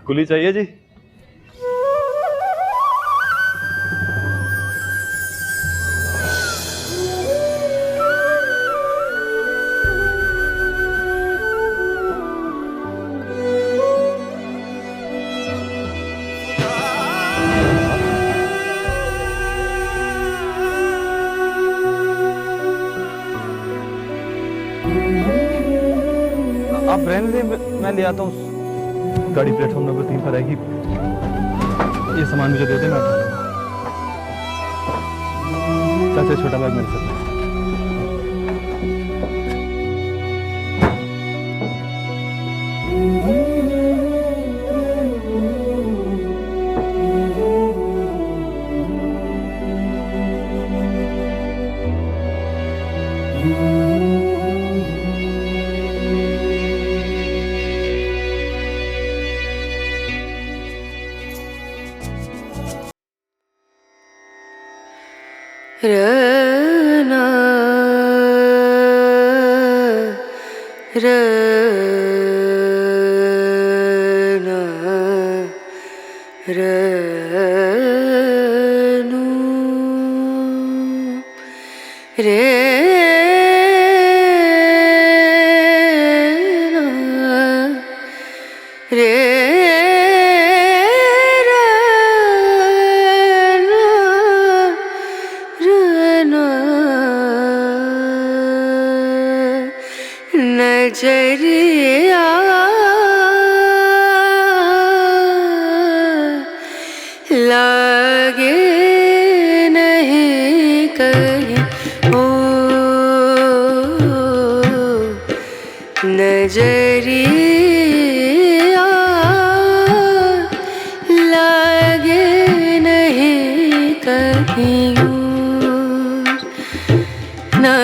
कुली चाहिए जी। आप रहने दें, मैं ले आता हूँ। गाड़ी प्लेटफॉर्म नंबर 3 पर आएगी। ये सामान मुझे दे दे, मैं उठा लूंगा। चाचा छोटा बैग मेरे साथ है। रना रना रनु रे रे नजरिया लागे नहीं कहीं ओ नजरिया लागे नहीं कहीं ना।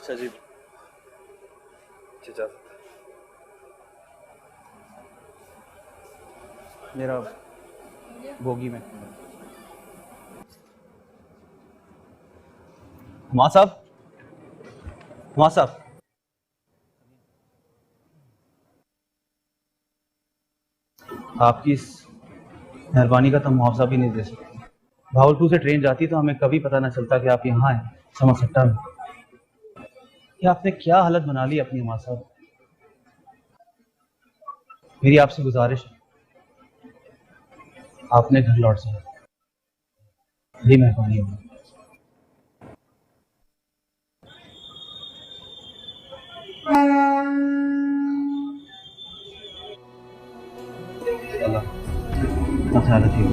अच्छा जी, जा मेरा बोगी में। हुमा साहब, हुमा साहब, आपकी इस मेहरबानी का तो मुआवजा भी नहीं दे सकते। भावलपुर से ट्रेन जाती तो हमें कभी पता ना चलता कि आप यहाँ हैं, समरसट्टा में। कि आपने क्या हालत बना ली अपनी हुमा साहब। मेरी आपसे गुजारिश है, आपने घर लौट जाए, यही मेहरबानी होगी। अल्लाह अपना ख्याल रखिएगा।